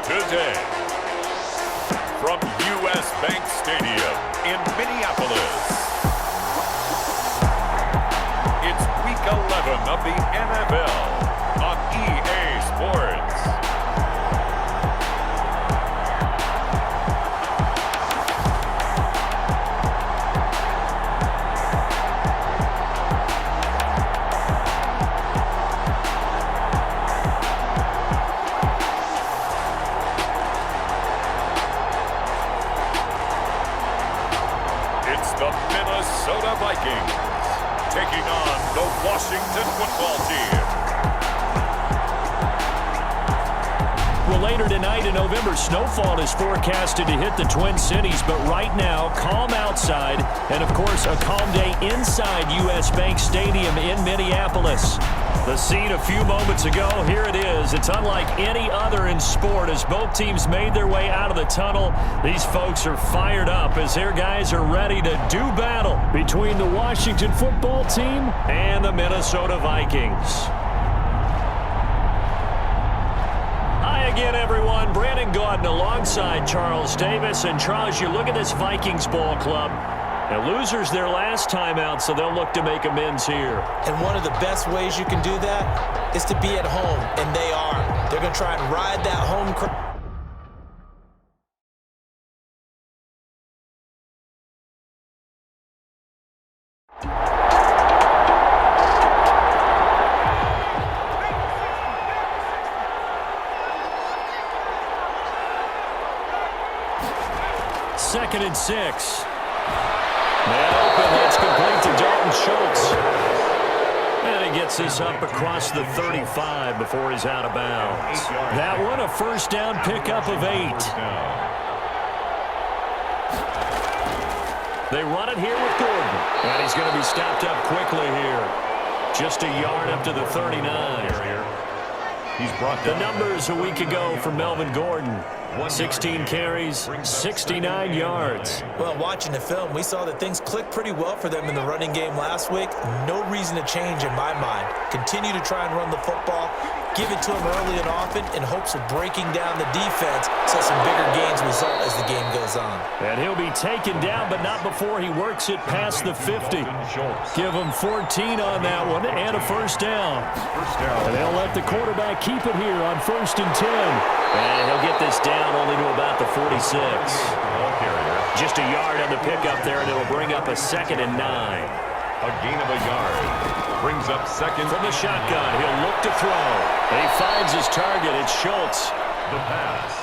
today. From U.S. Bank Stadium in Minneapolis, it's Week 11 of the NFL on EA Sports. The Minnesota Vikings taking on the Washington Football Team. Well, later tonight in November, snowfall is forecasted to hit the Twin Cities, but right now, calm outside, and of course, a calm day inside U.S. Bank Stadium in Minneapolis. The scene a few moments ago, here it is. It's unlike any other in sport as both teams made their way out of the tunnel. These folks are fired up as their guys are ready to do battle between the Washington Football Team and the Minnesota Vikings. Hi again, everyone. Brandon Gaudin alongside Charles Davis. And Charles, you look at this Vikings ball club. Now, losers their last time out, so they'll look to make amends here. And one of the best ways you can do that is to be at home, and they are. They're going to try and ride that home crowd. Second and 6. And open, that's complete to Dalton Schultz. And he gets this up across the 35 before he's out of bounds. That one, a first down pickup of 8. They run it here with Gordon. And he's going to be stopped up quickly here. Just a yard up to the 39. He's brought the numbers a week ago for Melvin Gordon. 16 carries, 69 yards. Well, watching the film, we saw that things clicked pretty well for them in the running game last week. No reason to change in my mind. Continue to try and run the football. Give it to him early and often in hopes of breaking down the defense so some bigger gains result as the game goes on. And he'll be taken down, but not before he works it past the 50. Give him 14 on that one and a first down. And they'll let the quarterback keep it here on 1st and 10. And he'll get this down only to about the 46. Just a yard on the pickup there, and it'll bring up a 2nd and 9. A gain of a yard. Brings up second. From the shotgun, he'll look to throw. And he finds his target. It's Schultz. The pass.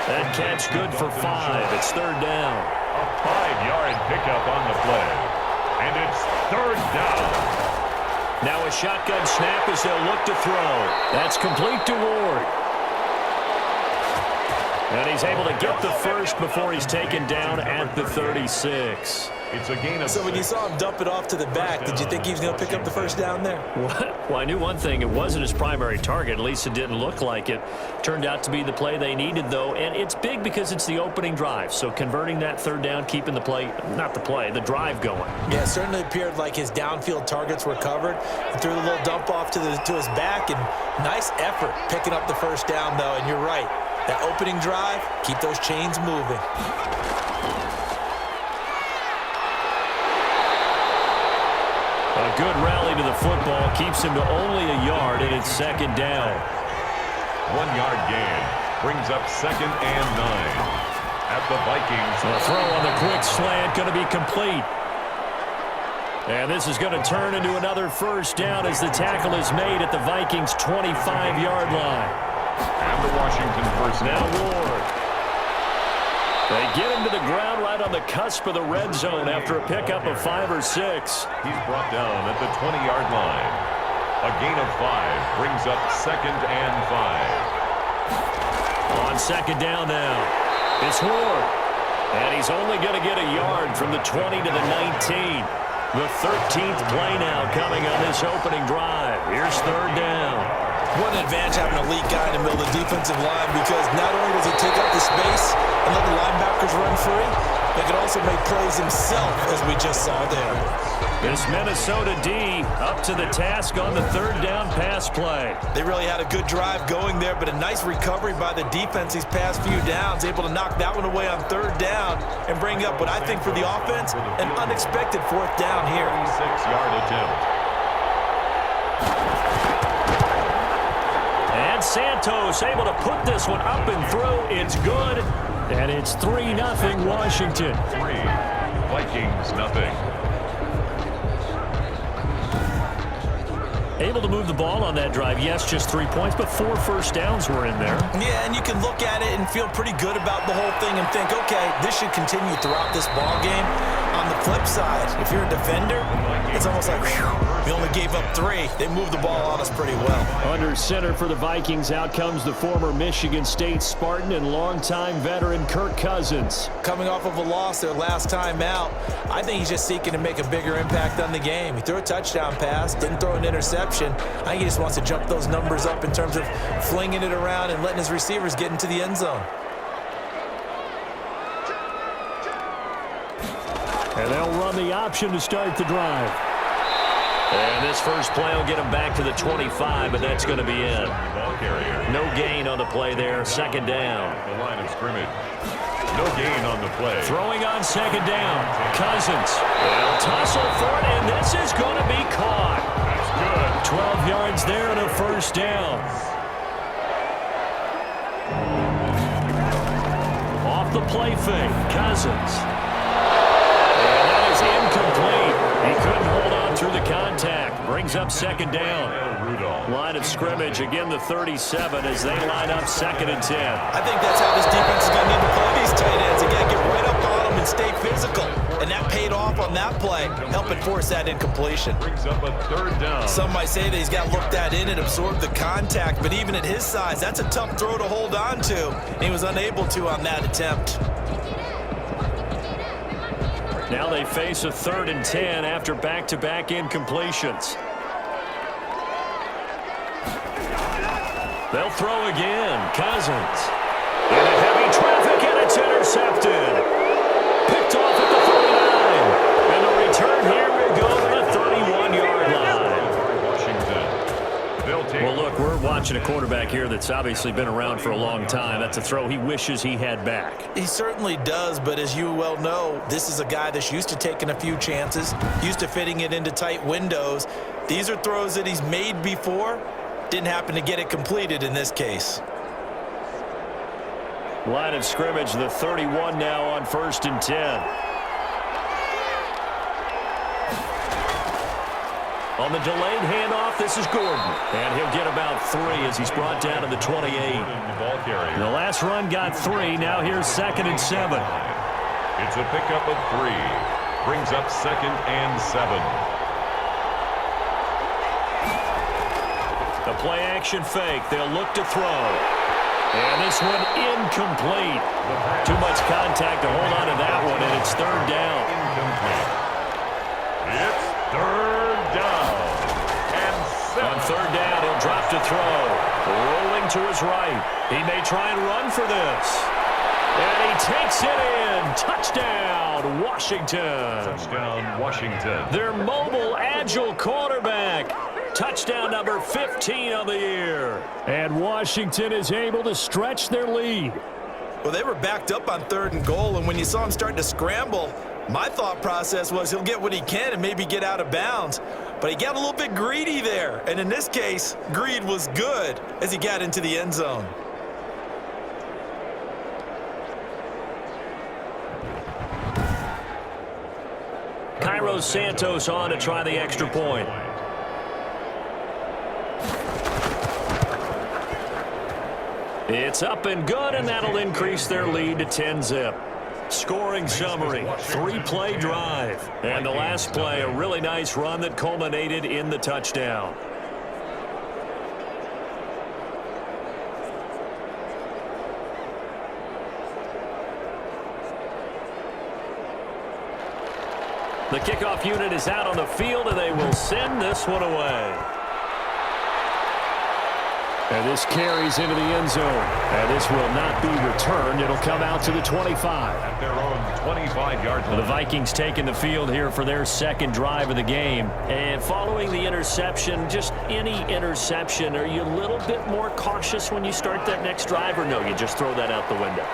That catch good for 5. It's 3rd down. A 5-yard pickup on the play. And it's 3rd down. Now a shotgun snap as they'll look to throw. That's complete to Ward. And he's able to get the first before he's taken down at the 36. It's a gain of So when you saw him dump it off to the back, did you think he was going to pick up the first down there? Well, I knew one thing. It wasn't his primary target. At least it didn't look like it. Turned out to be the play they needed, though. And it's big because it's the opening drive. So converting that 3rd down, keeping the play, not the play, the drive going. Yeah, it certainly appeared like his downfield targets were covered. He threw a little dump off to his back, and nice effort picking up the first down, though. And you're right. That opening drive, keep those chains moving. A good rally to the football keeps him to only a yard, and it's 2nd down. 1-yard gain brings up 2nd and 9. At the Vikings. The throw on the quick slant going to be complete. And this is going to turn into another first down as the tackle is made at the Vikings' 25-yard line. And the Washington first now Ward. They get him to the ground right on the cusp of the red zone after a pickup of 5 or 6. He's brought down at the 20-yard line. A gain of 5 brings up 2nd and 5. On 2nd down now, it's Ward. And he's only going to get a yard from the 20 to the 19. The 13th play now coming on this opening drive. Here's 3rd down. What an advantage having an elite guy in the middle of the defensive line, because not only does he take up the space and let the linebackers run free, but he can also make plays himself, as we just saw there. This Minnesota D up to the task on the third down pass play. They really had a good drive going there, but a nice recovery by the defense these past few downs, able to knock that one away on third down and bring up what I think for the offense, an unexpected fourth down here. 6-yard attempt. And Santos able to put this one up and through. It's good. And it's 3-0 Washington. 3, Vikings nothing. Able to move the ball on that drive. Yes, just 3 points, but 4 first downs were in there. Yeah, and you can look at it and feel pretty good about the whole thing and think, okay, this should continue throughout this ball game. On the flip side, if you're a defender, it's almost like, whew, we only gave up 3. They moved the ball on us pretty well. Under center for the Vikings, out comes the former Michigan State Spartan and longtime veteran Kirk Cousins. Coming off of a loss their last time out, I think he's just seeking to make a bigger impact on the game. He threw a touchdown pass, didn't throw an interception. I think he just wants to jump those numbers up in terms of flinging it around and letting his receivers get into the end zone. And they'll run the option to start the drive. And this first play will get him back to the 25, but that's going to be it. Ball carrier. No gain on the play there. Second down. The line of scrimmage. No gain on the play. Throwing on second down. Cousins. They'll tussle for it, and this is going to be caught. That's good. 12 yards there and a first down. Off the play fake. Cousins. And that is incomplete. He couldn't hold on through the contact. Brings up second down. Rudolph. Line of scrimmage, again the 37 as they line up 2nd and 10. I think that's how this defense is going to need to play these tight ends. Again, get right up on them and stay physical. And that paid off on that play, helping force that incompletion. Brings up a third down. Some might say that he's got to look that in and absorb the contact, but even at his size, that's a tough throw to hold on to. And he was unable to on that attempt. Now they face a 3rd and 10 after back-to-back incompletions. They'll throw again. Cousins. Into heavy traffic, and it's intercepted. Picked off at the 39. And the return here will go to the 31-yard line. Washington. They'll take. Well, look, we're watching a quarterback here that's obviously been around for a long time. That's a throw he wishes he had back. He certainly does, but as you well know, this is a guy that's used to taking a few chances, used to fitting it into tight windows. These are throws that he's made before. Didn't happen to get it completed in this case. Line of scrimmage, the 31 now on 1st and 10. On the delayed handoff, this is Gordon. And he'll get about 3 as he's brought down to the 28. Ball carrier. The last run got 3. Now here's 2nd and 7. It's a pickup of 3. Brings up 2nd and 7. The play action fake. They'll look to throw. And this one incomplete. Too much contact to hold on to that one, and it's 3rd down. Incomplete. It's 3rd down. And 7. On 3rd down, he'll drop to throw. Rolling to his right. He may try and run for this. And he takes it in. Touchdown, Washington. Touchdown, Washington. Their mobile, agile quarterback. Touchdown number 15 of the year. And Washington is able to stretch their lead. Well, they were backed up on 3rd and goal, and when you saw him starting to scramble, my thought process was he'll get what he can and maybe get out of bounds. But he got a little bit greedy there, and in this case, greed was good as he got into the end zone. Cairo Santos on to try the extra point. It's up and good, and that'll increase their lead to 10-zip. Scoring summary, 3-play drive. And the last play, a really nice run that culminated in the touchdown. The kickoff unit is out on the field, and they will send this one away. And this carries into the end zone. And this will not be returned. It'll come out to the 25. At their own 25-yard line. The Vikings taking the field here for their second drive of the game. And following the interception, just any interception, are you a little bit more cautious when you start that next drive, or no, you just throw that out the window?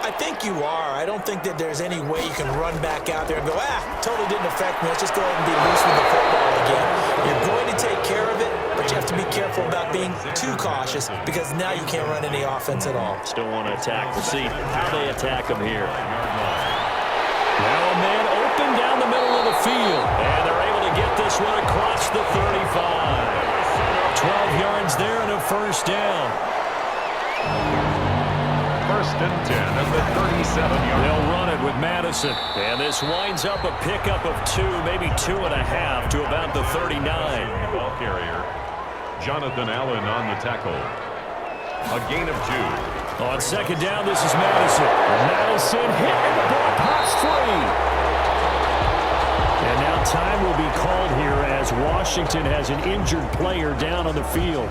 I think you are. I don't think that there's any way you can run back out there and go, totally didn't affect me. Let's just go ahead and be loose with the football again. You're going to take care of it, but you have to be careful about being too cautious because now you can't run any offense at all. Still want to attack. We'll see how they attack them here. Now a man open down the middle of the field, and they're able to get this one across the 35. 12 yards there and a first down. First and 10 at the 37-yard line. They'll run it with Madison. And this winds up a pickup of 2, maybe 2.5 to about the 39. Ball carrier, Jonathan Allen on the tackle. A gain of 2. On second down, this is Madison. Madison hit, and the ball pops free. And now time will be called here as Washington has an injured player down on the field.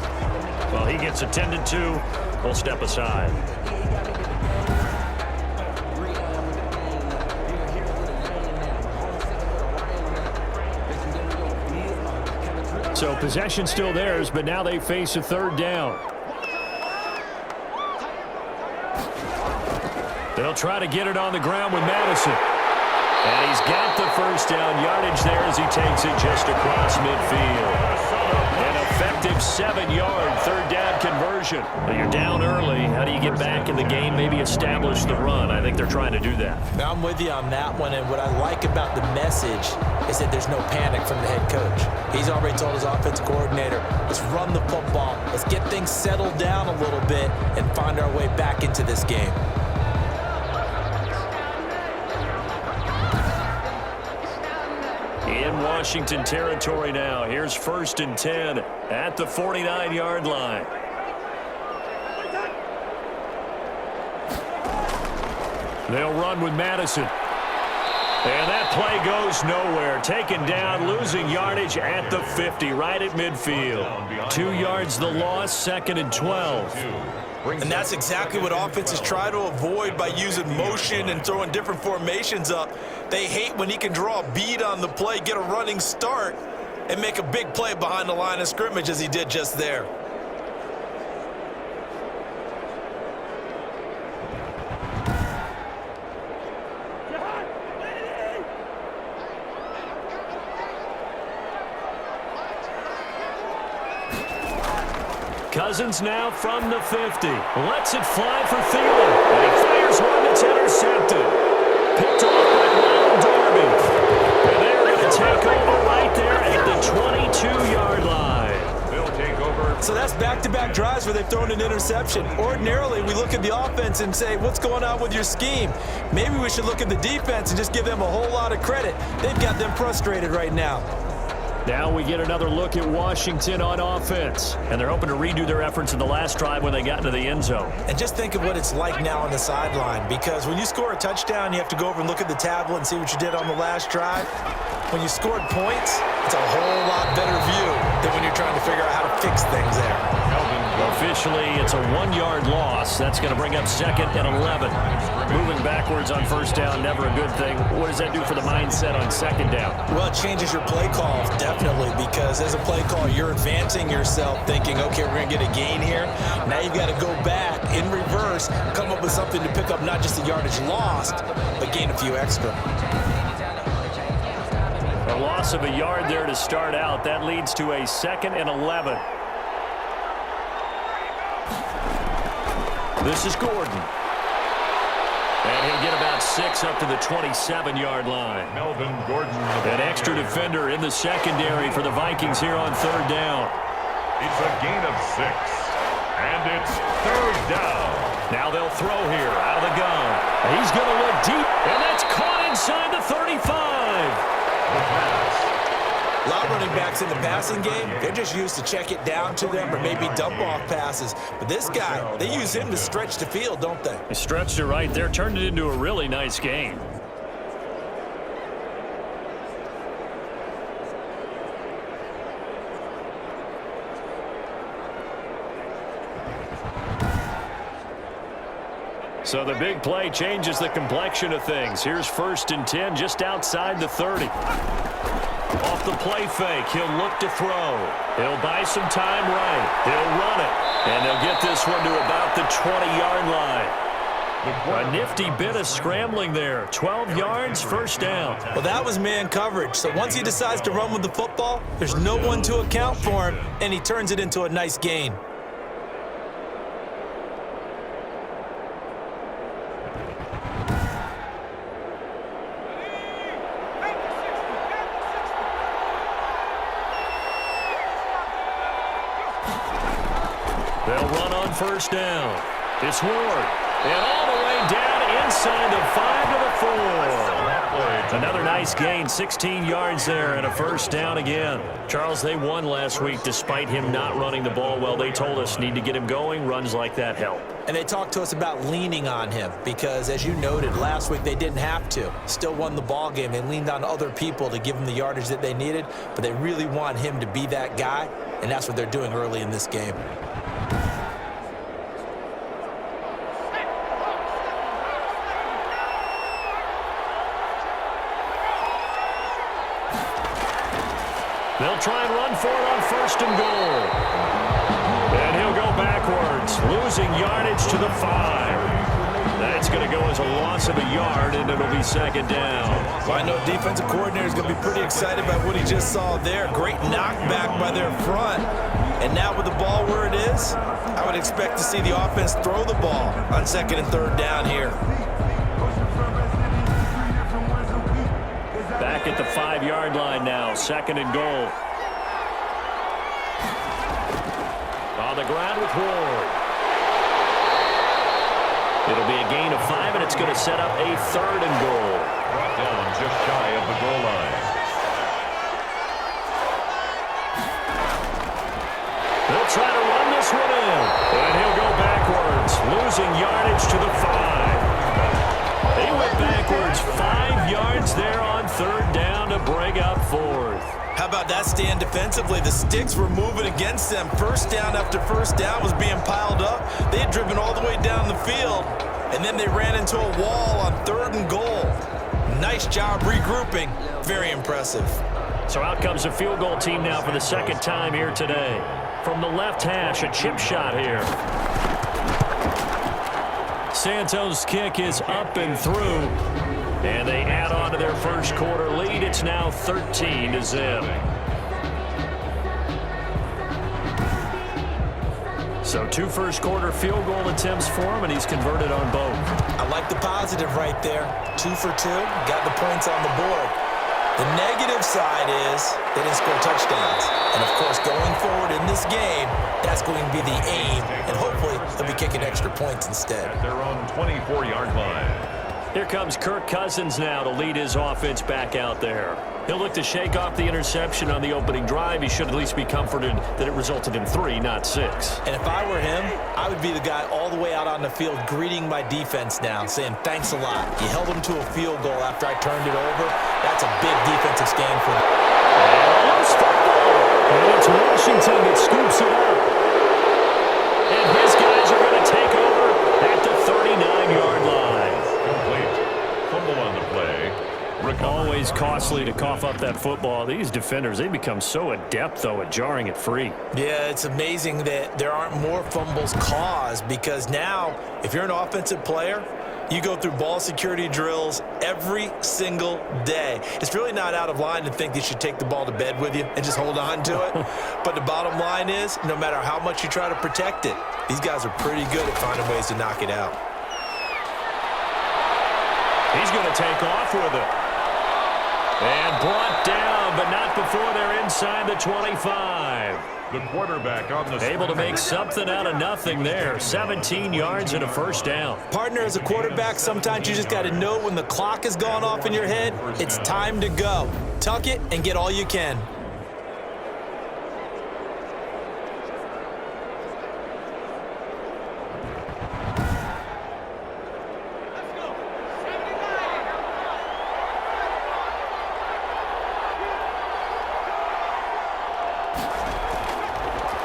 Well, he gets attended to. We'll step aside. So possession still theirs, but now they face a third down. They'll try to get it on the ground with Madison. And he's got the first down yardage there as he takes it just across midfield. An effective 7-yard third down conversion. But you're down early. How do you get back in the game? Maybe establish the run. I think they're trying to do that. Now I'm with you on that one, and what I like about the message is that there's no panic from the head coach. He's already told his offensive coordinator, let's run the football, let's get things settled down a little bit and find our way back into this game. In Washington territory now. Here's first and 10 at the 49-yard line. They'll run with Madison. And that play goes nowhere. Taken down, losing yardage at the 50, right at midfield. 2 yards the loss, second and 12. And that's exactly what offenses try to avoid by using motion and throwing different formations up. They hate when he can draw a bead on the play, get a running start, and make a big play behind the line of scrimmage as he did just there. Cousins now from the 50. Lets it fly for Thielen. And he fires one that's intercepted. Picked off by Ronald Darby. And they're going to take over right there at the 22-yard line. They'll take over. So that's back-to-back drives where they've thrown an interception. Ordinarily, we look at the offense and say, what's going on with your scheme? Maybe we should look at the defense and just give them a whole lot of credit. They've got them frustrated right now. Now we get another look at Washington on offense. And they're hoping to redo their efforts in the last drive when they got into the end zone. And just think of what it's like now on the sideline, because when you score a touchdown, you have to go over and look at the tablet and see what you did on the last drive. When you scored points, it's a whole lot better view than when you're trying to figure out how to fix things there. Officially, it's a 1-yard loss. That's going to bring up second and 11. Moving backwards on first down, never a good thing. What does that do for the mindset on second down? Well, it changes your play call, definitely, because as a play call, you're advancing yourself thinking, okay, we're going to get a gain here. Now you've got to go back in reverse, come up with something to pick up not just the yardage lost, but gain a few extra. A loss of a yard there to start out. That leads to a second and 11. This is Gordon. And he'll get about 6 up to the 27-yard line. Melvin Gordon. An extra defender in the secondary for the Vikings here on third down. It's a gain of 6. And it's third down. Now they'll throw here out of the gun. He's going to look deep, and that's caught inside the 35. The pass. A lot of running backs in the passing game, they're just used to check it down to them or maybe dump off passes. But this guy, they use him to stretch the field, don't they? He stretched it right there, turned it into a really nice game. So the big play changes the complexion of things. Here's 1st and 10 just outside the 30. Off the play fake, he'll look to throw. He'll buy some time right. He'll run it. And they'll get this one to about the 20-yard line. A nifty bit of scrambling there. 12 yards, 1st down. Well, that was man coverage. So once he decides to run with the football, there's no one to account for him, and he turns it into a nice gain. They'll run on 1st down. It's Ward. And all the way down inside the 5 to the 4. Another nice gain, 16 yards there and a 1st down again. Charles, they won last week despite him not running the ball well. They told us need to get him going. Runs like that help. And they talked to us about leaning on him because, as you noted, last week they didn't have to. Still won the ball game. They leaned on other people to give them the yardage that they needed, but they really want him to be that guy, and that's what they're doing early in this game. They'll try and run for it on 1st and goal. And he'll go backwards, losing yardage to the 5. That's going to go as a loss of a yard, and it'll be 2nd down. Well, I know defensive coordinator is going to be pretty excited about what he just saw there. Great knockback by their front. And now with the ball where it is, I would expect to see the offense throw the ball on 2nd and 3rd down here. Back at the 5-yard line now, 2nd and goal. On the ground with Ward. It'll be a gain of 5, and it's going to set up a 3rd and goal. Brought down just shy of the goal line. They'll try to run this one in, and he'll go backwards, losing yardage to the 5. He went backwards 5 yards there on 3rd down to bring up 4th. How about that stand defensively? The sticks were moving against them. 1st down after 1st down was being piled up. They had driven all the way down the field, and then they ran into a wall on 3rd and goal. Nice job regrouping. Very impressive. So out comes the field goal team now for the 2nd time here today. From the left hash, a chip shot here. Santos' kick is up and through, and they add on to their 1st quarter lead. It's now 13-0. So 2 1st quarter field goal attempts for him, and he's converted on both. I like the positive right there. 2 for 2, got the points on the board. The negative side is they didn't score touchdowns. And, of course, going forward in this game, that's going to be the aim. And hopefully they'll be kicking extra points instead. At their own 24-yard line. Here comes Kirk Cousins now to lead his offense back out there. He'll look to shake off the interception on the opening drive. He should at least be comforted that it resulted in 3, not 6. And if I were him, I would be the guy all the way out on the field greeting my defense now, saying thanks a lot. You held them to a field goal after I turned it over. That's a big defensive stand for them. Loose football. And it's Washington that scoops it up. And his guys are going to take over at the 39-yard line. Complete. Fumble on the play. Recovery. Always costly to cough up that football. These defenders, they become so adept, though, at jarring it free. Yeah, it's amazing that there aren't more fumbles caused because now, if you're an offensive player, you go through ball security drills every single day. It's really not out of line to think you should take the ball to bed with you and just hold on to it. But the bottom line is, no matter how much you try to protect it, these guys are pretty good at finding ways to knock it out. He's going to take off with it. And brought down, but not before they're inside the 25. The quarterback on the Able to make something out of nothing there. 17 yards and a 1st down. Partner, as a quarterback, sometimes you just got to know when the clock has gone off in your head, it's time to go. Tuck it and get all you can.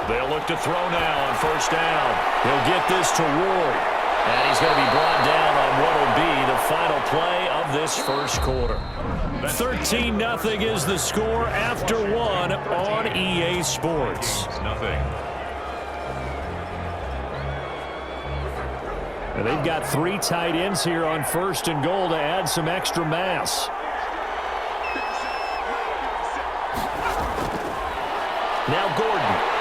They'll look to throw now on 1st down. He'll get this to Ward. And he's going to be brought down on what will be the final play of this first quarter. 13-0 is the score after one on EA Sports. Nothing. And they've got three tight ends here on first and goal to add some extra mass. Now Gordon.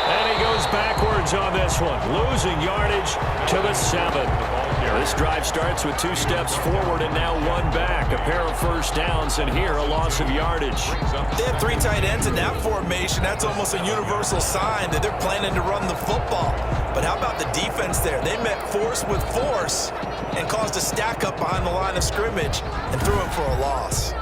And he goes backwards on this one, losing yardage to the 7. This drive starts with 2 steps forward and now 1 back. A pair of first downs, and here a loss of yardage. They have 3 tight ends in that formation. That's almost a universal sign that they're planning to run the football. But how about the defense there? They met force with force and caused a stack up behind the line of scrimmage and threw him for a loss.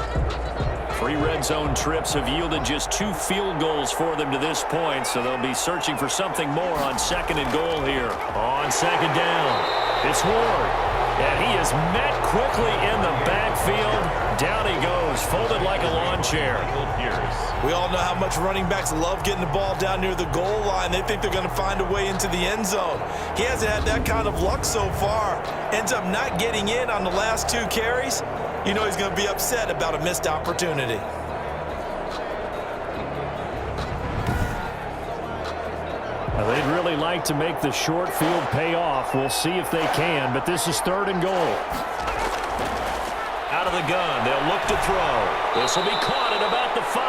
3 red zone trips have yielded just 2 field goals for them to this point, so they'll be searching for something more on second and goal here. On second down, it's Ward, and he is met quickly in the backfield. Down he goes, folded like a lawn chair. We all know how much running backs love getting the ball down near the goal line. They think they're going to find a way into the end zone. He hasn't had that kind of luck so far. Ends up not getting in on the last 2 carries. You know he's going to be upset about a missed opportunity. Well, they'd really like to make the short field pay off. We'll see if they can, but this is third and goal. Out of the gun, they'll look to throw. This will be caught at about the 5.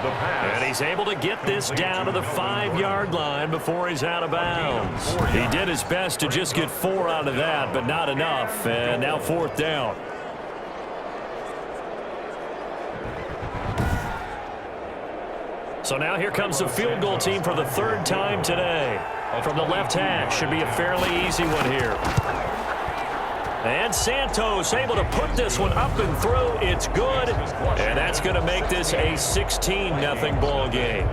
The pass. And he's able to get this down to the 5-yard line before he's out of bounds. He did his best to just get 4 out of that, but not enough. And now 4th down. So now here comes the field goal team for the 3rd time today. From the left hash, should be a fairly easy one here. And Santos able to put this one up and through. It's good. And that's going to make this a 16-0 ball game.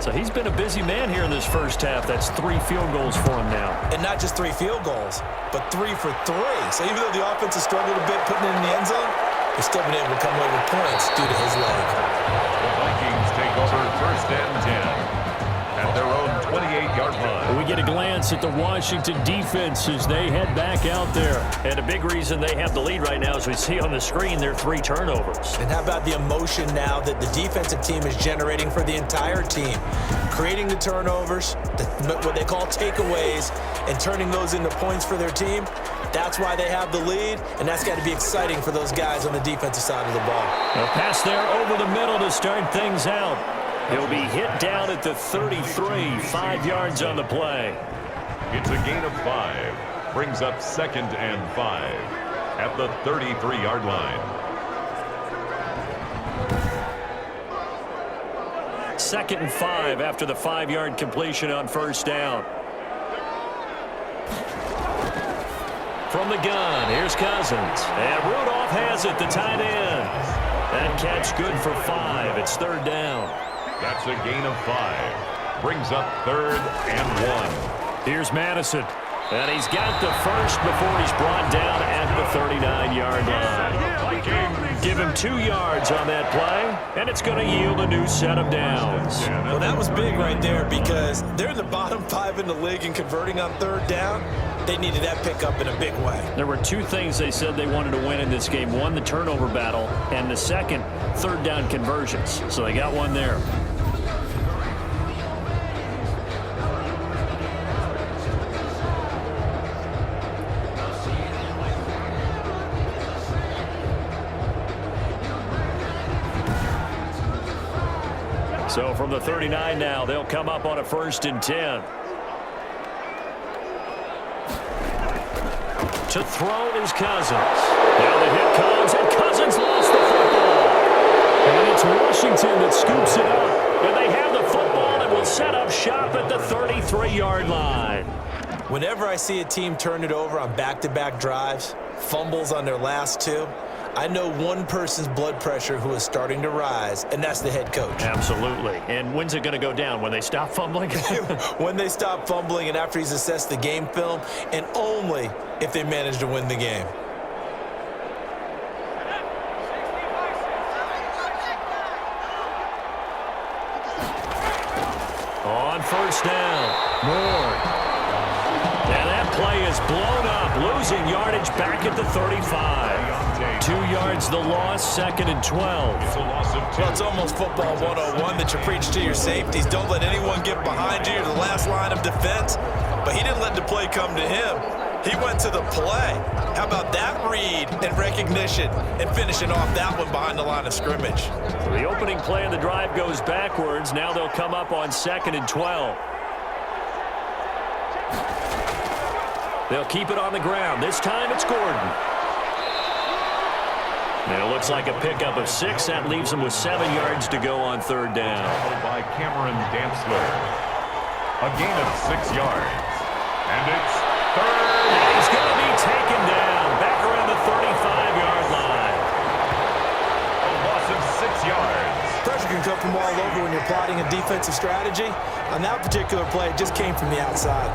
So he's been a busy man here in this first half. That's 3 field goals for him now. And not just 3 field goals, but 3 for 3. So even though the offense has struggled a bit putting it in the end zone, they've still been able to come away with points due to his leg. The Vikings take over 1st and 10 at their own 28-yard line. We get a glance at the Washington defense as they head back out there. And a big reason they have the lead right now, as we see on the screen, their 3 turnovers. And how about the emotion now that the defensive team is generating for the entire team? Creating the turnovers, what they call takeaways, and turning those into points for their team. That's why they have the lead, and that's got to be exciting for those guys on the defensive side of the ball. A pass there over the middle to start things out. He'll be hit down at the 33, 5 yards on the play. It's a gain of 5. Brings up 2nd and 5 at the 33-yard line. 2nd and 5 after the 5-yard completion on 1st down. From the gun, here's Cousins. And Rudolph has it, the tight end. That catch good for 5. It's 3rd down. That's a gain of 5. Brings up 3rd and 1. Here's Madison. And he's got the first before he's brought down at the 39-yard line. Give him 2 yards on that play, and it's going to yield a new set of downs. Well, that was big right there because they're in the bottom 5 in the league and converting on 3rd down. They needed that pickup in a big way. There were 2 things they said they wanted to win in this game. One, the turnover battle, and the second, 3rd down conversions. So they got one there. So from the 39 now, they'll come up on a 1st and 10. To throw is Cousins. Now the hit comes, and Cousins lost the football. And it's Washington that scoops it up. And they have the football and will set up shop at the 33-yard line. Whenever I see a team turn it over on back-to-back drives, fumbles on their last 2, I know one person's blood pressure who is starting to rise, and that's the head coach. Absolutely. And when's it going to go down? When they stop fumbling? When they stop fumbling and after he's assessed the game film, and only if they manage to win the game. On first down, Moore. And that play is blown up, losing yardage back at the 35. 2 yards the loss, 2nd and 12. It's a loss of 2. Well, it's almost football 101 that you preach to your safeties. Don't let anyone get behind you. You're the last line of defense. But he didn't let the play come to him. He went to the play. How about that read and recognition and finishing off that one behind the line of scrimmage? So the opening play of the drive goes backwards. Now they'll come up on 2nd and 12. They'll keep it on the ground. This time it's Gordon. And it looks like a pickup of 6. That leaves them with 7 yards to go on 3rd down. By Cameron Dantzler. A gain of 6 yards. And it's 3rd. And he's going to be taken down back around the 35-yard line. A loss of 6 yards. Pressure can come from all over when you're plotting a defensive strategy. On that particular play, it just came from the outside.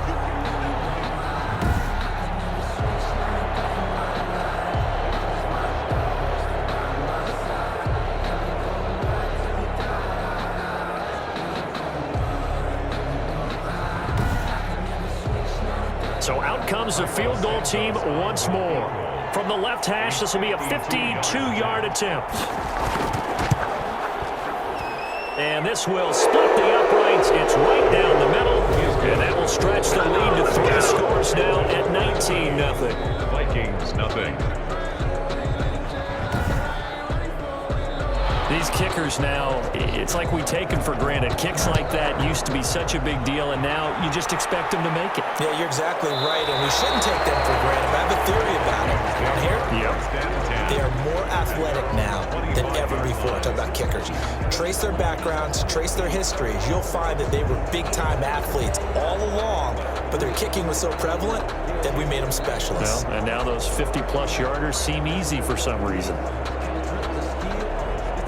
So out comes the field goal team once more. From the left hash, this will be a 52-yard attempt. And this will split the uprights. It's right down the middle. And that will stretch the lead to 3 scores now at 19-0. Vikings, nothing. These kickers now, it's like we take them for granted. Kicks like that used to be such a big deal, and now you just expect them to make it. Yeah, you're exactly right, and we shouldn't take them for granted. I have a theory about it. You want to hear it? Yep. They are more athletic now than ever before. Talk about kickers. Trace their backgrounds, trace their histories. You'll find that they were big-time athletes all along, but their kicking was so prevalent that we made them specialists. Well, and now those 50-plus yarders seem easy for some reason.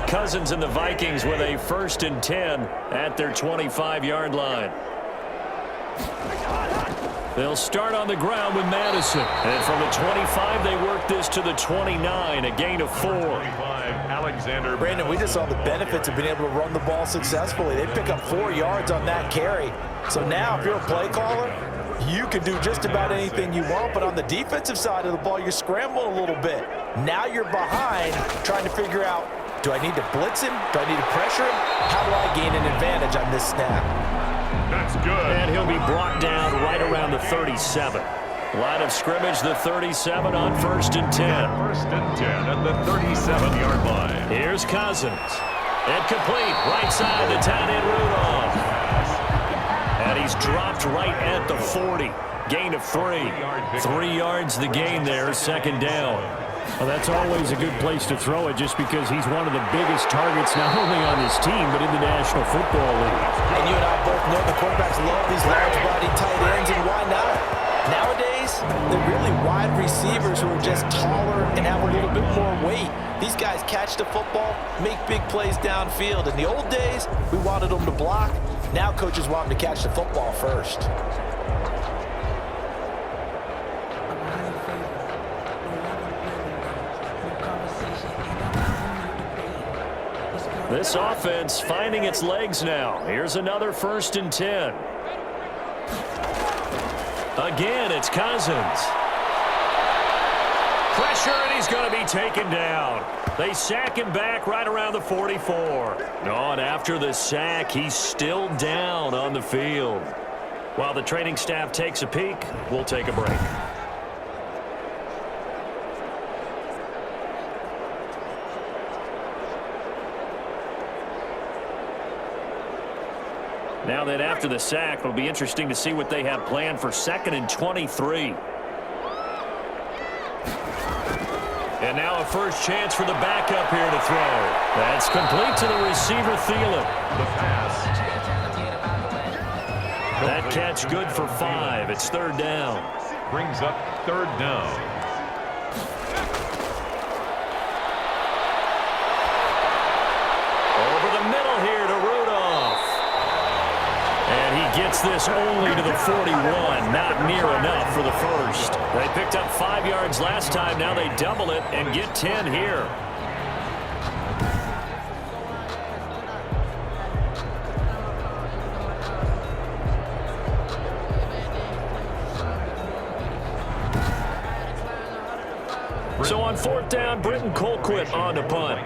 Cousins and the Vikings with a 1st and 10 at their 25-yard line. They'll start on the ground with Madison. And from the 25, they work this to the 29, a gain of 4. Alexander. Brandon, we just saw the benefits of being able to run the ball successfully. They pick up 4 yards on that carry. So now if you're a play caller, you can do just about anything you want, but on the defensive side of the ball, you're scrambling a little bit. Now you're behind trying to figure out, do I need to blitz him? Do I need to pressure him? How do I gain an advantage on this snap? That's good. And he'll be brought down right around the 37. Line of scrimmage, the 37 on 1st and 10. 1st and 10 at the 37-yard line. Here's Cousins. And complete, right side to tight end Rudolph. And he's dropped right at the 40. Gain of 3. 3 yards the gain there, 2nd down. Well, that's always a good place to throw it just because he's one of the biggest targets not only on his team but in the National Football League. And you and I both know the quarterbacks love these large-bodied tight ends, and why not? Nowadays, they're really wide receivers who are just taller and have a little bit more weight. These guys catch the football, make big plays downfield. In the old days, we wanted them to block. Now coaches want them to catch the football first. This offense finding its legs now. Here's another 1st and 10. Again, it's Cousins. Pressure, and he's going to be taken down. They sack him back right around the 44. Oh, and after the sack, he's still down on the field. While the training staff takes a peek, we'll take a break. Now that after the sack, it'll be interesting to see what they have planned for 2nd and 23. And now a first chance for the backup here to throw. That's complete to the receiver, Thielen. The pass. That catch good for 5. It's 3rd down. Brings up 3rd down. Over the middle here to Rudolph. And he gets this only to the 41. Not near enough for the first. They picked up 5 yards last time. Now they double it and get 10 here. So on fourth down, Britton Colquitt on to punt.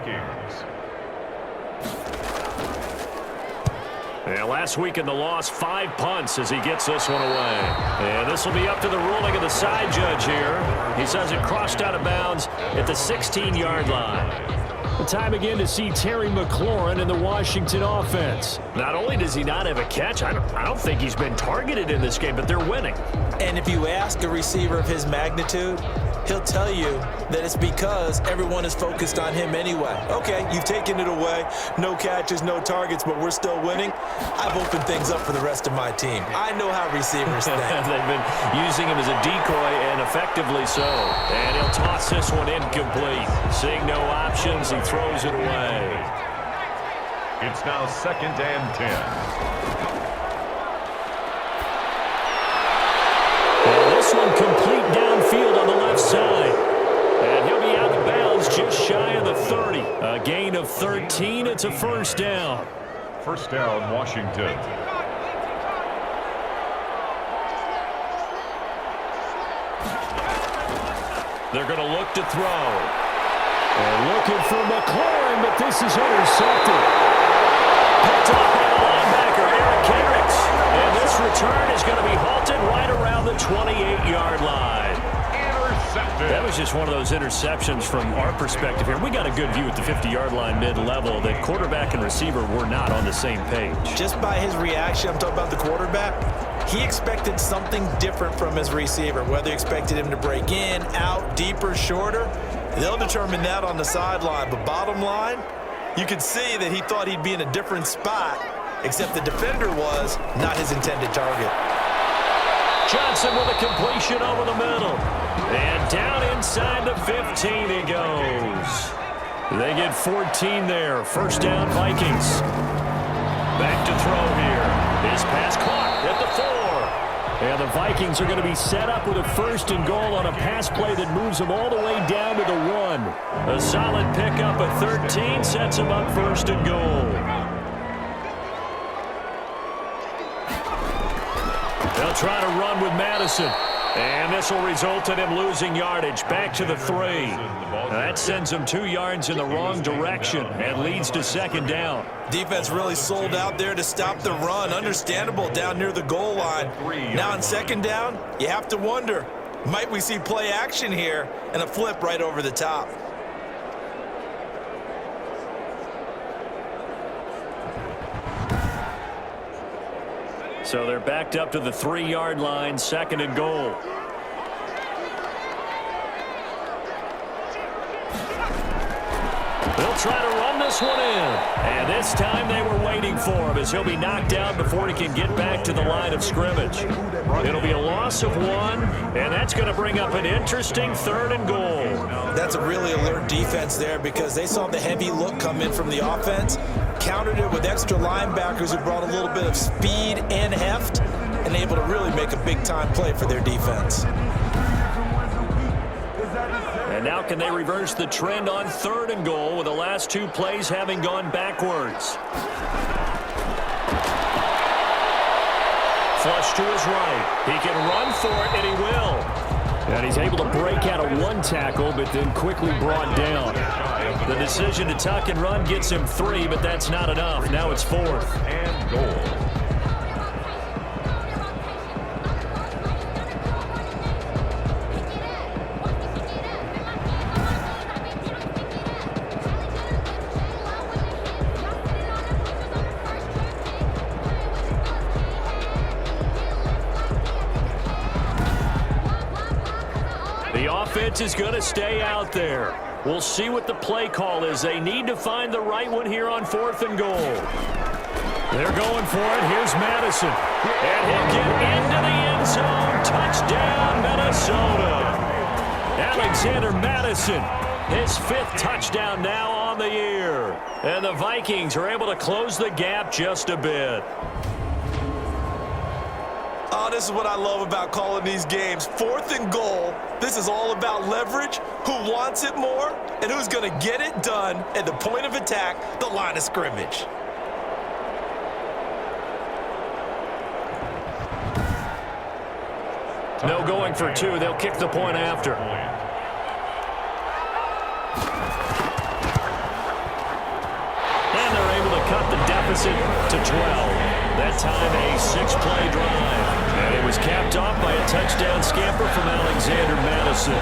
And last week in the loss, 5 punts as he gets this one away. And this will be up to the ruling of the side judge here. He says it crossed out of bounds at the 16-yard line. The time again to see Terry McLaurin in the Washington offense. Not only does he not have a catch, I don't think he's been targeted in this game, but they're winning. And if you ask a receiver of his magnitude, he'll tell you that it's because everyone is focused on him anyway. Okay, you've taken it away. No catches, no targets, but we're still winning. I've opened things up for the rest of my team. I know how receivers think. They've been using him as a decoy, and effectively so. And he'll toss this one incomplete. Seeing no options, he throws it away. It's now 2nd and 10. And this one complete downfield on the left side. And he'll be out of bounds just shy of the 30. A gain of 13. It's a first down. First down, Washington. They're going to look to throw. And looking for McLaurin, but this is intercepted. Picked off by the linebacker, Eric Kendricks. And this return is going to be halted right around the 28-yard line. Intercepted. That was just one of those interceptions from our perspective here. We got a good view at the 50-yard line mid-level that quarterback and receiver were not on the same page. Just by his reaction, I'm talking about the quarterback, he expected something different from his receiver, whether he expected him to break in, out, deeper, shorter. They'll determine that on the sideline. But bottom line, you could see that he thought he'd be in a different spot, except the defender was not his intended target. Johnson with a completion over the middle. And down inside the 15 he goes. They get 14 there. First down, Vikings. Back to throw here. His pass caught at the 4. And the Vikings are going to be set up with a first and goal on a pass play that moves them all the way down to the 1. A solid pickup at 13 sets them up first and goal. They'll try to run with Madison. And this will result in him losing yardage back to the 3. That sends him 2 yards in the wrong direction and leads to second down. Defense really sold out there to stop the run. Understandable down near the goal line. Now on second down, you have to wonder, might we see play action here and a flip right over the top? So they're backed up to the 3-yard line, second and goal. They'll try to run this one in. And this time they were waiting for him as he'll be knocked down before he can get back to the line of scrimmage. It'll be a loss of 1, and that's going to bring up an interesting third and goal. That's a really alert defense there because they saw the heavy look come in from the offense, countered it with extra linebackers who brought a little bit of speed and heft, and able to really make a big-time play for their defense. And now can they reverse the trend on third and goal with the last 2 plays having gone backwards? Flush to his right. He can run for it, and he will. And he's able to break out of 1 tackle, but then quickly brought down. The decision to tuck and run gets him 3, but that's not enough. Now it's 4th and goal. Offense is going to stay out there. We'll see what the play call is. They need to find the right one here on 4th and goal. They're going for it. Here's Madison. And he'll get into the end zone. Touchdown, Minnesota. Alexander Madison, his 5th touchdown now on the year. And the Vikings are able to close the gap just a bit. Oh, this is what I love about calling these games. 4th and goal. This is all about leverage, who wants it more, and who's going to get it done at the point of attack, the line of scrimmage. No going for 2. They'll kick the point after. cuts it to 12. That time a 6-play drive. And it was capped off by a touchdown scamper from Alexander Madison.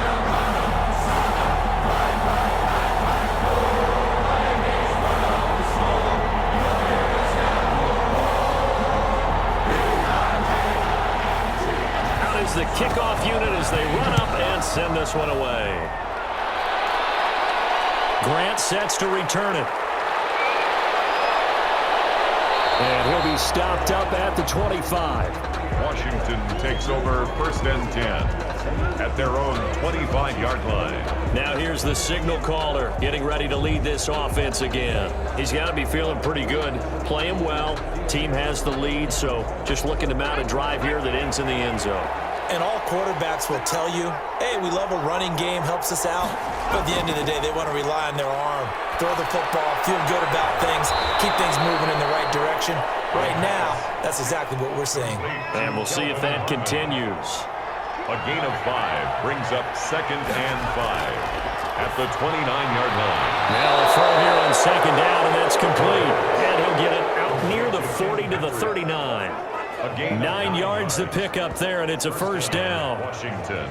The kickoff unit as they run up and send this one away. Grant sets to return it. And he'll be stopped up at the 25. Washington takes over 1st and 10 at their own 25-yard line. Now here's the signal caller getting ready to lead this offense again. He's got to be feeling pretty good. Playing well. Team has the lead, so just looking to mount a drive here that ends in the end zone. And all quarterbacks will tell you, hey, we love a running game, helps us out. But at the end of the day, they want to rely on their arm. Throw the football, feel good about things, keep things moving in the right direction. Right now, that's exactly what we're seeing. And we'll see if that continues. A gain of 5 brings up 2nd and 5 at the 29-yard line. Now a throw here on 2nd down, and that's complete. And he'll get it out near the 40 to the 39. 9 yards to pick up there, and it's a 1st down. Washington.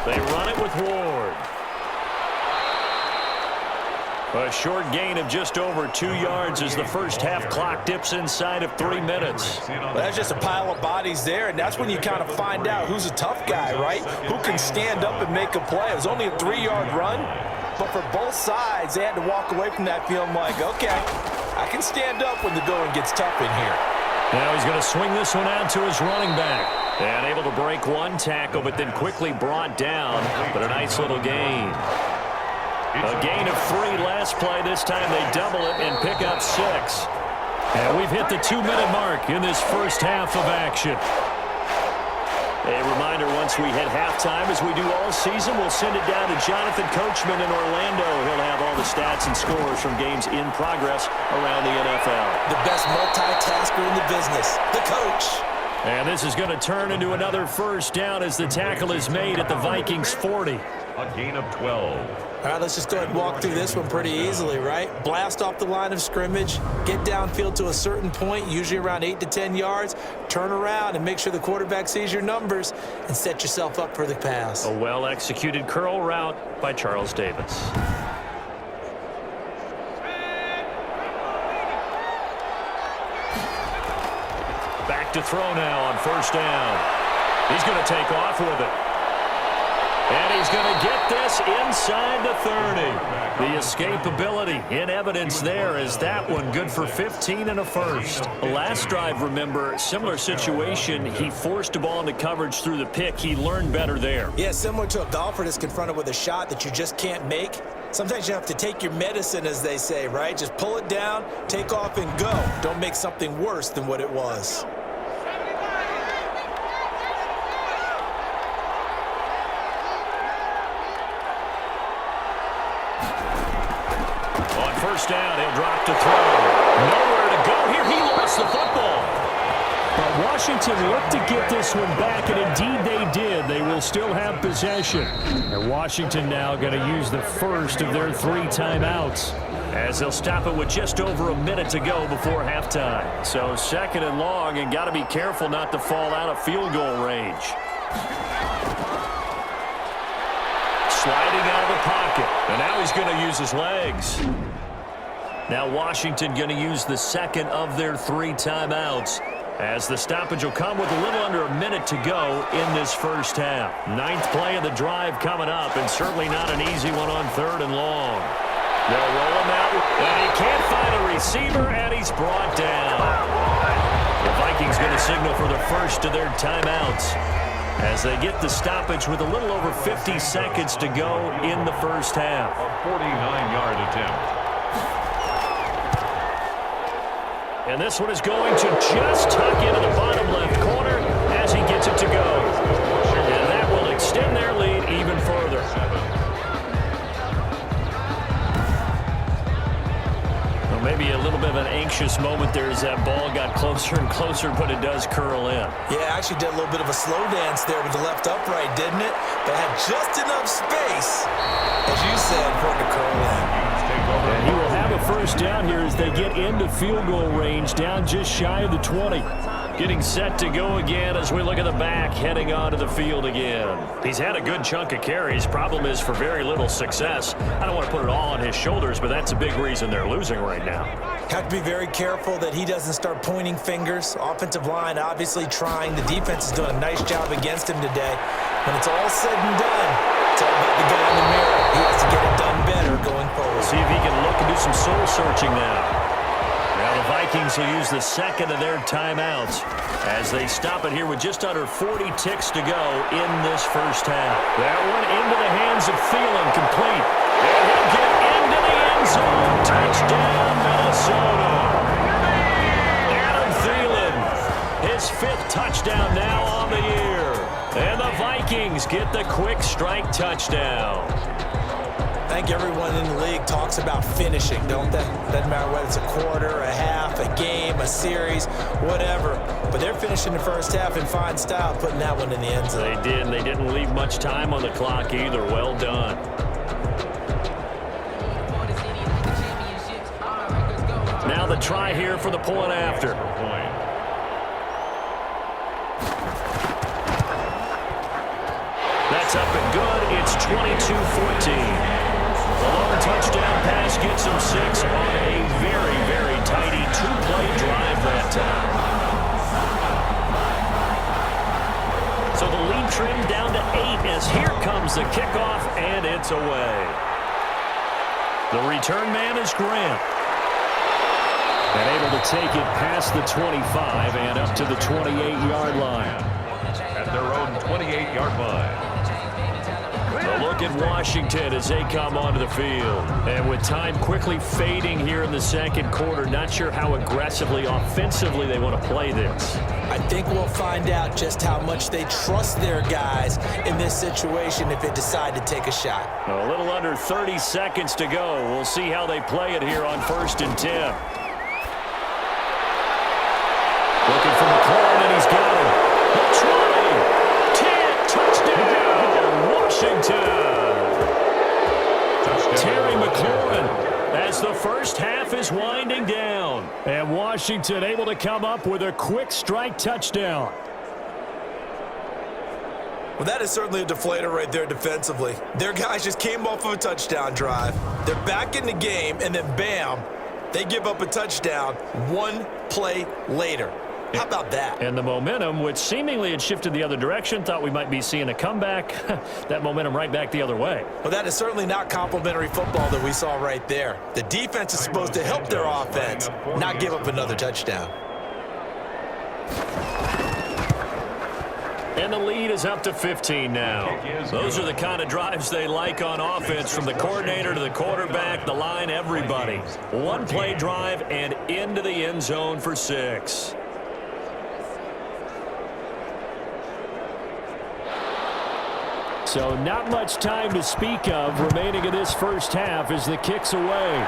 They run it with Ward. A short gain of just over 2 yards as the first half clock dips inside of 3 minutes. Well, that's just a pile of bodies there, and that's when you kind of find out who's a tough guy, right? Who can stand up and make a play. It was only a 3-yard run, but for both sides, they had to walk away from that feeling like, okay, I can stand up when the going gets tough in here. Now he's going to swing this one out to his running back. And able to break one tackle, but then quickly brought down. But a nice little gain. A gain of 3 last play. This time they double it and pick up 6. And we've hit the 2-minute mark in this first half of action. A reminder, once we hit halftime, as we do all season, we'll send it down to Jonathan Coachman in Orlando. He'll have all the stats and scores from games in progress around the NFL. The best multitasker in the business, the coach. And this is going to turn into another 1st down as the tackle is made at the Vikings 40. A gain of 12. All right, let's just go ahead and walk through this one pretty easily, right? Blast off the line of scrimmage, get downfield to a certain point, usually around 8 to 10 yards, turn around and make sure the quarterback sees your numbers and set yourself up for the pass. A well-executed curl route by Charles Davis. Back to throw now on 1st down. He's going to take off with it. And he's going to get this inside the 30. The escapability in evidence there is that one good for 15 and a 1st. The last drive, remember, similar situation. He forced a ball into coverage through the pick. He learned better there. Yeah, similar to a golfer that's confronted with a shot that you just can't make. Sometimes you have to take your medicine, as they say, right? Just pull it down, take off, and go. Don't make something worse than what it was. On 1st down, he'll drop to throw. Nowhere to go here. He lost the football. But Washington looked to get this one back, and indeed they did. They will still have possession. And Washington now going to use the first of their 3 timeouts, as they'll stop it with just over a minute to go before halftime. So 2nd and long, and got to be careful not to fall out of field goal range. Sliding out of the pocket, and now he's going to use his legs. Now Washington going to use the 2nd of their 3 timeouts, as the stoppage will come with a little under a minute to go in this first half. 9th play of the drive coming up, and certainly not an easy one on 3rd and long. They'll roll him out, and he can't find a receiver, and he's brought down. The Vikings going to signal for the first of their timeouts, as they get the stoppage with a little over 50 seconds to go in the first half. A 49-yard attempt. And this one is going to just tuck into the bottom left corner as he gets it to go. And that will extend their lead even further. Well, maybe maybe a little bit of an anxious moment there as that ball got closer and closer, but it does curl in. Yeah, actually did a little bit of a slow dance there with the left upright, didn't it? But had just enough space, as you said, for it to curl in. And he will have a first down here as they get into field goal range, down just shy of the 20. Getting set to go again as we look at the back, heading onto the field again. He's had a good chunk of carries. Problem is for very little success. I don't want to put it all on his shoulders, but that's a big reason they're losing right now. Have to be very careful that he doesn't start pointing fingers. Offensive line obviously trying. The defense is doing a nice job against him today. When it's all said and done, it's all about the guy in the mirror. He has to get it done better going forward. See if he can look and do some soul searching now. Now the Vikings will use the second of their timeouts as they stop it here with just under 40 ticks to go in this first half. That one into the hands of Thielen, complete. And he'll get into the end zone. Touchdown, Minnesota. Adam Thielen, his 5th touchdown now on the year. And the Vikings get the quick strike touchdown. I think everyone in the league talks about finishing, don't they? Doesn't matter whether it's a quarter, a half, a game, a series, whatever. But they're finishing the first half in fine style, putting that one in the end zone. They did, and they didn't leave much time on the clock either. Well done. Now the try here for the point after. That's up and good. It's 22-14. The long touchdown pass gets him 6 on a very, very tidy 2-play drive that time. So the lead trimmed down to 8 as here comes the kickoff, and it's away. The return man is Grant. And able to take it past the 25 and up to the 28-yard line. At their own 28-yard line. A look at Washington as they come onto the field. And with time quickly fading here in the second quarter, not sure how aggressively, offensively they want to play this. I think we'll find out just how much they trust their guys in this situation if they decide to take a shot. A little under 30 seconds to go. We'll see how they play it here on 1st and 10. Looking for McLaurin, and he's got him. The try. 10, touchdown, Washington. Terry McLaurin as the first half is winding down. And Washington able to come up with a quick strike touchdown. Well, that is certainly a deflator right there defensively. Their guys just came off of a touchdown drive. They're back in the game, and then bam, they give up a touchdown 1 play later. How about that? And the momentum, which seemingly had shifted the other direction, thought we might be seeing a comeback. That momentum right back the other way. Well, that is certainly not complimentary football that we saw right there. The defense is supposed to help their offense, not give up another touchdown. And the lead is up to 15 now. Those are the kind of drives they like on offense, from the coordinator to the quarterback, the line, everybody. 1-play drive and into the end zone for 6. So not much time to speak of remaining in this first half as the kick's away.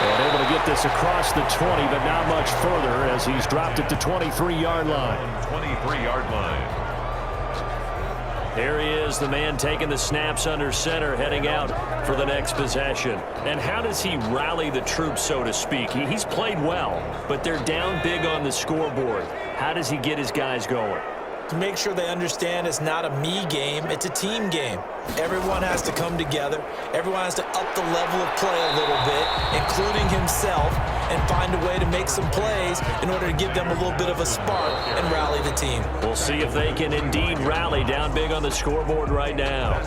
And able to get this across the 20, but not much further as he's dropped it to 23-yard line. 23-yard line. Here he is, the man taking the snaps under center, heading out for the next possession. And how does he rally the troops, so to speak? He's played well, but they're down big on the scoreboard. How does he get his guys going? To make sure they understand it's not a me game, it's a team game. Everyone has to come together. Everyone has to up the level of play a little bit, including himself, and find a way to make some plays in order to give them a little bit of a spark and rally the team. We'll see if they can indeed rally, down big on the scoreboard right now.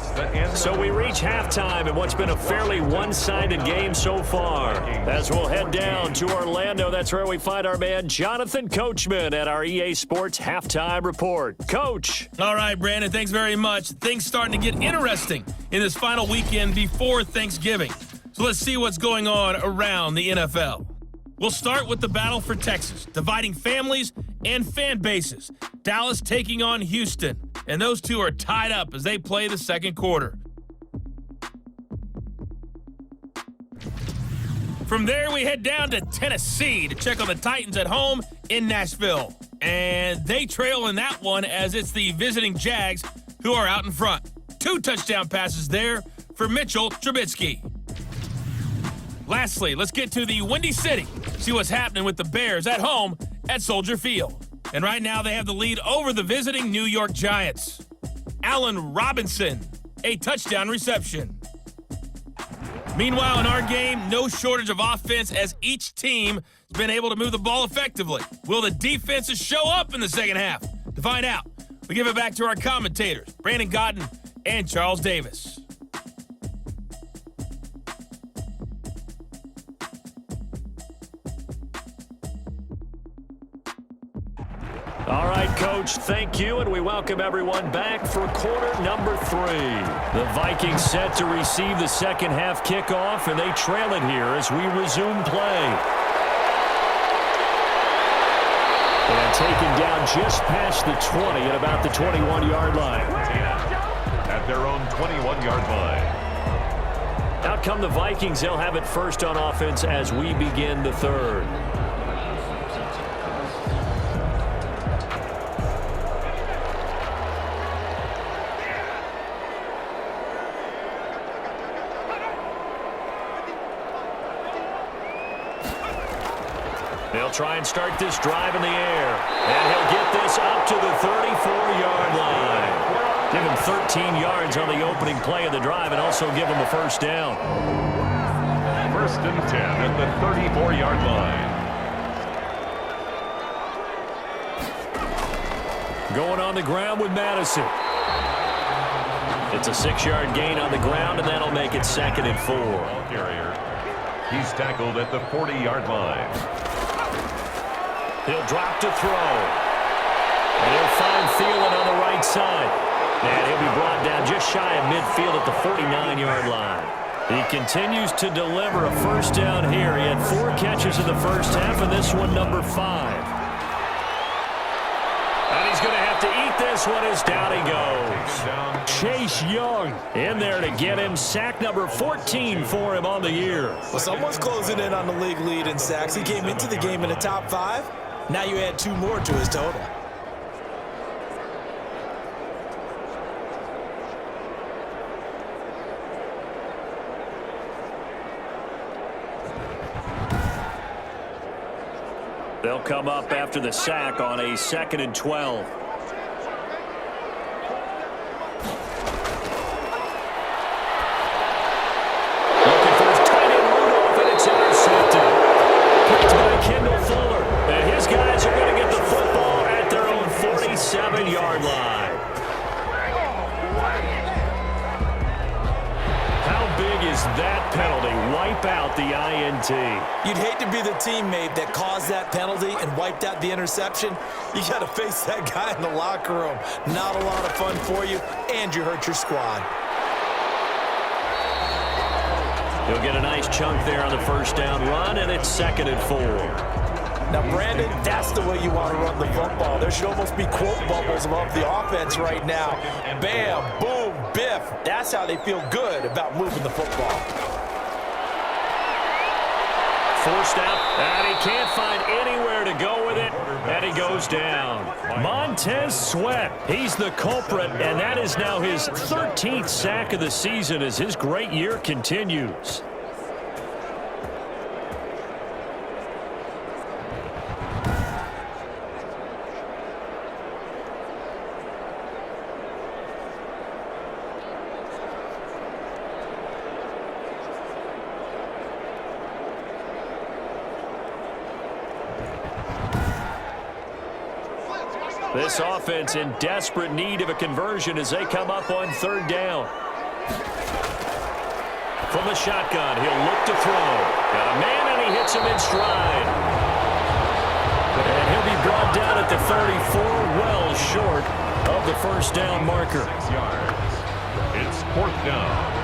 So we reach halftime in what's been a fairly one-sided game so far. As we'll head down to Orlando, that's where we find our man Jonathan Coachman at our EA Sports Halftime Report. Coach. All right, Brandon, thanks very much. Things starting to get interesting in this final weekend before Thanksgiving. So let's see what's going on around the NFL. We'll start with the battle for Texas, dividing families and fan bases. Dallas taking on Houston, and those two are tied up as they play the second quarter. From there, we head down to Tennessee to check on the Titans at home in Nashville. And they trail in that one as it's the visiting Jags who are out in front. 2 touchdown passes there for Mitchell Trubisky. Lastly, let's get to the Windy City, see what's happening with the Bears at home at Soldier Field. And right now they have the lead over the visiting New York Giants. Allen Robinson, a touchdown reception. Meanwhile, in our game, no shortage of offense as each team has been able to move the ball effectively. Will the defenses show up in the second half? To find out, we give it back to our commentators, Brandon Godden and Charles Davis. All right, Coach, thank you, and we welcome everyone back for quarter number 3. The Vikings set to receive the second half kickoff, and they trail it here as we resume play. And taken down just past the 20 at about the 21-yard line. At their own 21-yard line. Out come the Vikings. They'll have it first on offense as we begin the third. They'll try and start this drive in the air. And he'll get this up to the 34-yard line. Give him 13 yards on the opening play of the drive and also give him a first down. First and 10 at the 34-yard line. Going on the ground with Madison. It's a 6-yard gain on the ground, and that'll make it 2nd and 4. Carrier. He's tackled at the 40-yard line. He'll drop to throw. And he'll find Thielen on the right side. And he'll be brought down just shy of midfield at the 49-yard line. He continues to deliver a first down here. He had 4 catches in the first half, and this one number 5. And he's going to have to eat this one as down he goes. Chase Young in there to get him. Sack number 14 for him on the year. Well, someone's closing in on the league lead in sacks. He came into the game in the top 5. Now you add 2 more to his total. They'll come up after the sack on a 2nd and 12. Looking for his tight end Rudolph, and it's intercepted. Picked by Kendall Fuller. And his guys are going to get the football at their own 47-yard line. How big is that penalty? Wipe out the INT. You'd hate to be the teammate that caused that penalty and wiped out the interception. You got to face that guy in the locker room. Not a lot of fun for you, and you hurt your squad. He'll get a nice chunk there on the first down run, and it's 2nd and 4. Now, Brandon, that's the way you want to run the football. There should almost be quote bubbles above the offense right now. Bam, boom, biff. That's how they feel good about moving the football. Forced out, and he can't find anywhere to go with it, and he goes down. Montez Sweat, he's the culprit, and that is now his 13th sack of the season as his great year continues. This offense in desperate need of a conversion as they come up on 3rd down. From the shotgun, he'll look to throw. Got a man, and he hits him in stride. And he'll be brought down at the 34, well short of the first down marker. 6 yards. It's 4th down.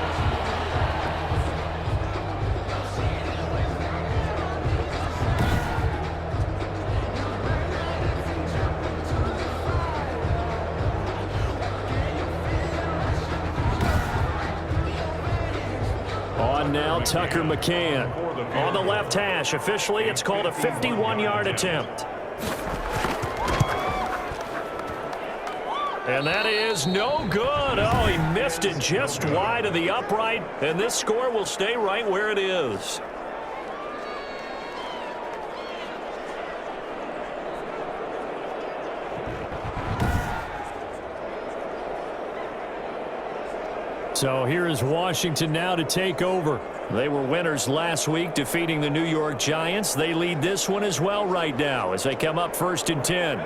On run now, Tucker McCann. On the left hash, officially it's called a 51-yard attempt. And that is no good. Oh, he missed it just wide of the upright, and this score will stay right where it is. So here is Washington now to take over. They were winners last week, defeating the New York Giants. They lead this one as well right now as they come up 1st and 10.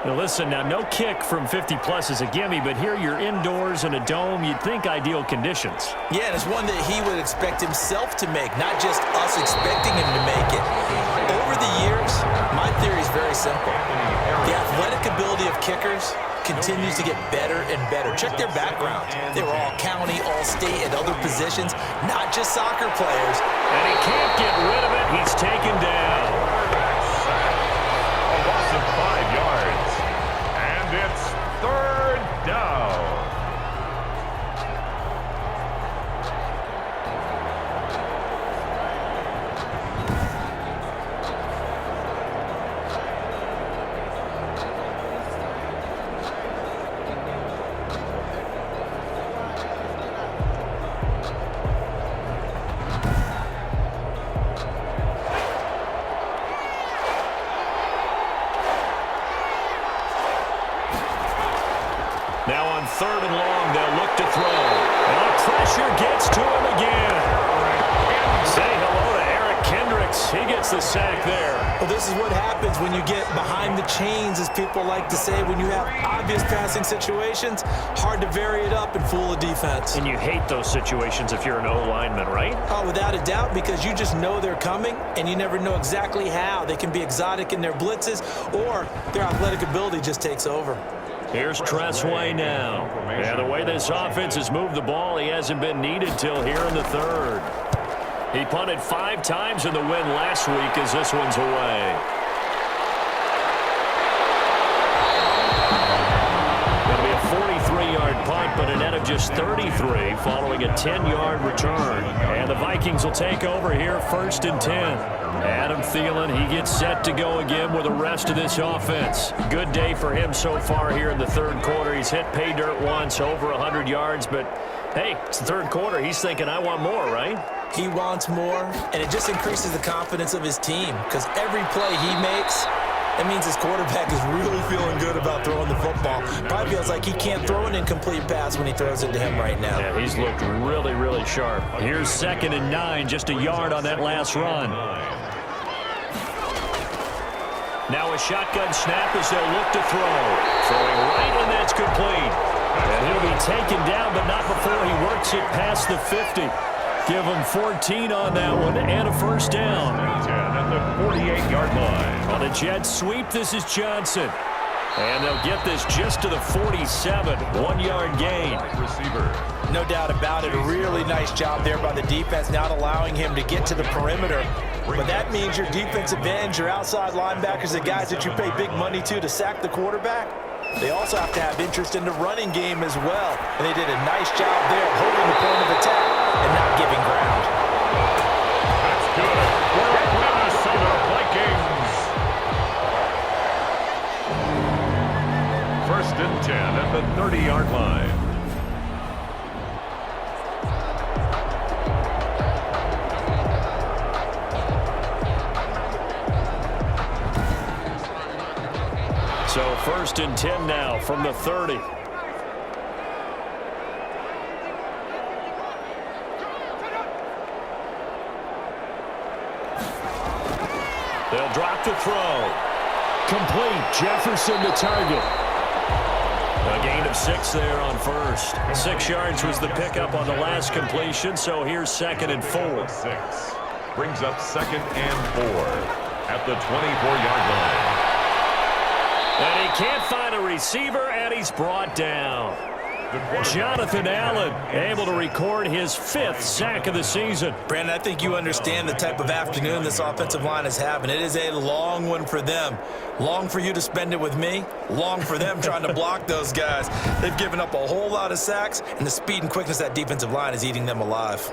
Now listen, now no kick from 50-plus is a gimme, but here you're indoors in a dome. You'd think ideal conditions. Yeah, and it's one that he would expect himself to make, not just us expecting him to make it. Over the years, my theory is very simple. The athletic ability of kickers continues to get better and better. Check their backgrounds. They were all county, all state, and other positions, not just soccer players. And he can't get rid of it. He's taken down. A loss of 5 yards. And it's 3rd down. Now on 3rd and long, they'll look to throw. And the pressure gets to him again. Say hello to Eric Kendricks. He gets the sack there. Well, this is what happens when you get behind the chains, as people like to say. When you have obvious passing situations, hard to vary it up and fool a defense. And you hate those situations if you're an O-lineman, right? Oh, without a doubt, because you just know they're coming, and you never know exactly how. They can be exotic in their blitzes, or their athletic ability just takes over. Here's Tressway now. Yeah, the way this offense has moved the ball, he hasn't been needed till here in the 3rd. He punted 5 times in the win last week as this one's away. Going to be a 43-yard punt, but a net of just 33 following a 10-yard return. And the Vikings will take over here 1st and 10. Adam Thielen, he gets set to go again with the rest of this offense. Good day for him so far here in the 3rd quarter. He's hit pay dirt once, over 100 yards, but hey, it's the 3rd quarter. He's thinking, I want more, right? He wants more, and it just increases the confidence of his team, because every play he makes, it means his quarterback is really feeling good about throwing the football. Probably feels like he can't throw an incomplete pass when he throws it to him right now. Yeah, he's looked really, really sharp. Here's 2nd and 9, just a yard on that last run. Now a shotgun snap as they'll look to throw. Throwing right, and that's complete. And he'll be taken down, but not before he works it past the 50. Give him 14 on that one and a 1st down. 10 at the 48-yard line. On a jet sweep, this is Johnson. And they'll get this just to the 47, 1-yard gain. Receiver. No doubt about it. A really nice job there by the defense, not allowing him to get to the perimeter. But that means your defensive ends, your outside linebackers, the guys that you pay big money to sack the quarterback, they also have to have interest in the running game as well. And they did a nice job there holding the point of attack and not giving ground. That's good. Minnesota Vikings. 1st and 10 at the 30-yard line. So 1st and 10 now from the 30. They'll drop the throw. Complete. Jefferson the target. A gain of 6 there on 1st. 6 yards was the pickup on the last completion, so here's 2nd and 4. 6 brings up 2nd and 4 at the 24-yard line. And he can't find a receiver, and he's brought down. Jonathan Allen able to record his 5th sack of the season. Brandon, I think you understand the type of afternoon this offensive line is having. It is a long one for them. Long for you to spend it with me. Long for them trying to block those guys. They've given up a whole lot of sacks, and the speed and quickness of that defensive line is eating them alive.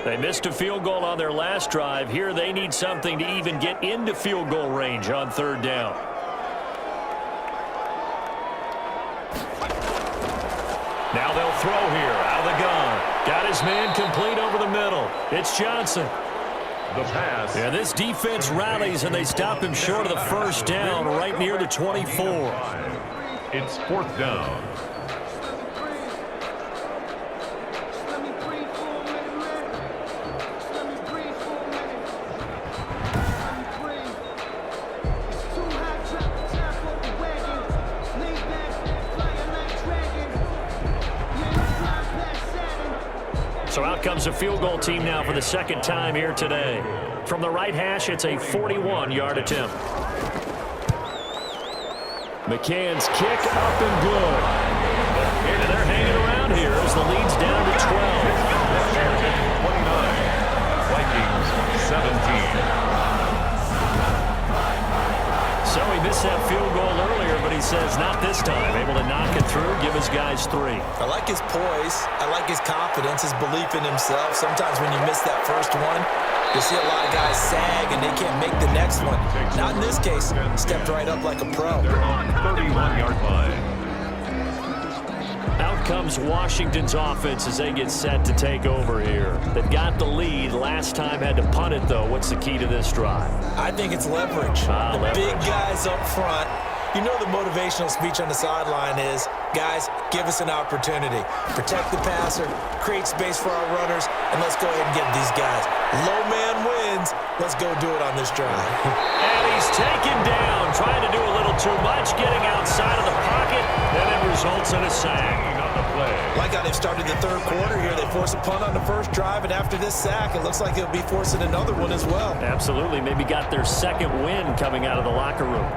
They missed a field goal on their last drive. Here they need something to even get into field goal range on third down. Now they'll throw here out of the gun. Got his man complete over the middle. It's Johnson. The pass. Yeah, this defense rallies, and they stop him short of the first down right near the 24. It's fourth down. So out comes a field goal team now for the second time here today. From the right hash, it's a 41-yard attempt. McCann's kick up and good. And they're hanging around here as the lead's down to 12. 29. Vikings 17. So he missed that field goal earlier, but he says not this time. Able to knock it through, give his guys 3. I like his poise. I like his confidence, his belief in himself. Sometimes when you miss that first one, you see a lot of guys sag and they can't make the next one. Not in this case. Stepped right up like a pro. They're on 31-yard line. Out comes Washington's offense as they get set to take over here. They've got the lead. Last time had to punt it, though. What's the key to this drive? I think it's leverage. The big guys up front. You know the motivational speech on the sideline is, guys, give us an opportunity. Protect the passer, create space for our runners, and let's go ahead and get these guys. Low man wins. Let's go do it on this drive. And he's taken down, trying to do a little too much, getting outside of the pocket, and it results in a sack. Like how they've started the third quarter here. They force a punt on the first drive, and after this sack, it looks like they'll be forcing another one as well. Absolutely. Maybe got their second win coming out of the locker room.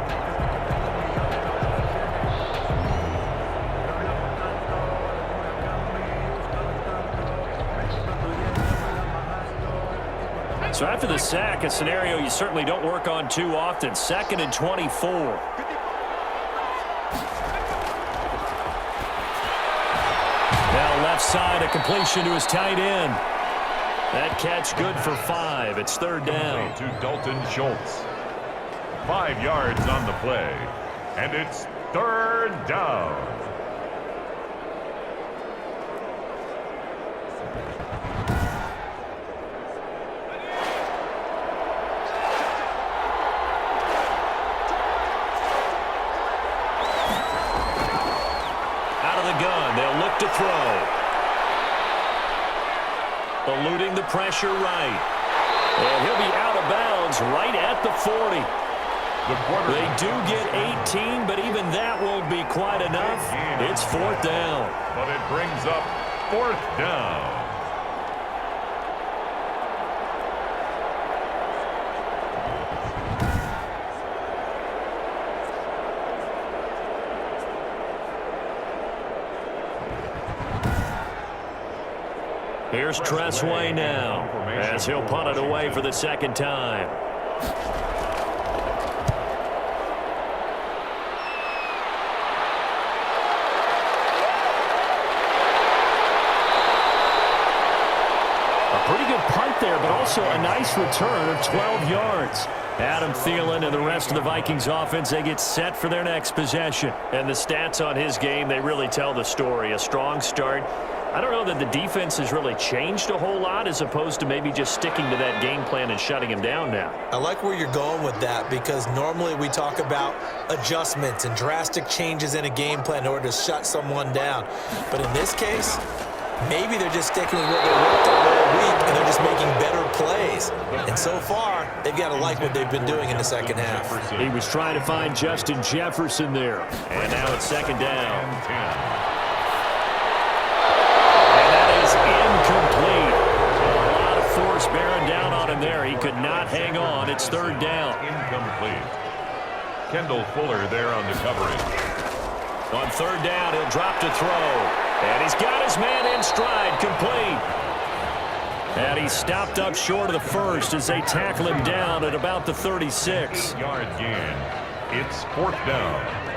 So after the sack, a scenario you certainly don't work on too often. 2nd and 24. Now left side, a completion to his tight end. That catch good for 5. It's third down. To Dalton Schultz. 5 yards on the play. And it's third down. They'll look to throw. Eluding the pressure right. And he'll be out of bounds right at the 40. They do get 18, but even that won't be quite enough. It's fourth down. But it brings up fourth down. Here's Tressway now, as he'll punt it away for the second time. A pretty good punt there, but also a nice return of 12 yards. Adam Thielen and the rest of the Vikings offense, they get set for their next possession. And the stats on his game, they really tell the story. A strong start. I don't know that the defense has really changed a whole lot as opposed to maybe just sticking to that game plan and shutting him down now. I like where you're going with that because normally we talk about adjustments and drastic changes in a game plan in order to shut someone down. But in this case, maybe they're just sticking with what they worked on all week and they're just making better plays. And so far, they've got to like what they've been doing in the second half. He was trying to find Justin Jefferson there. And now it's second down. Incomplete. A lot of force bearing down on him there. He could not hang on. It's third down. Incomplete. Kendall Fuller there on the coverage. On third down, he'll drop to throw. And he's got his man in stride. Complete. And he's stopped up short of the first as they tackle him down at about the 36. 8-yard gain. It's fourth down.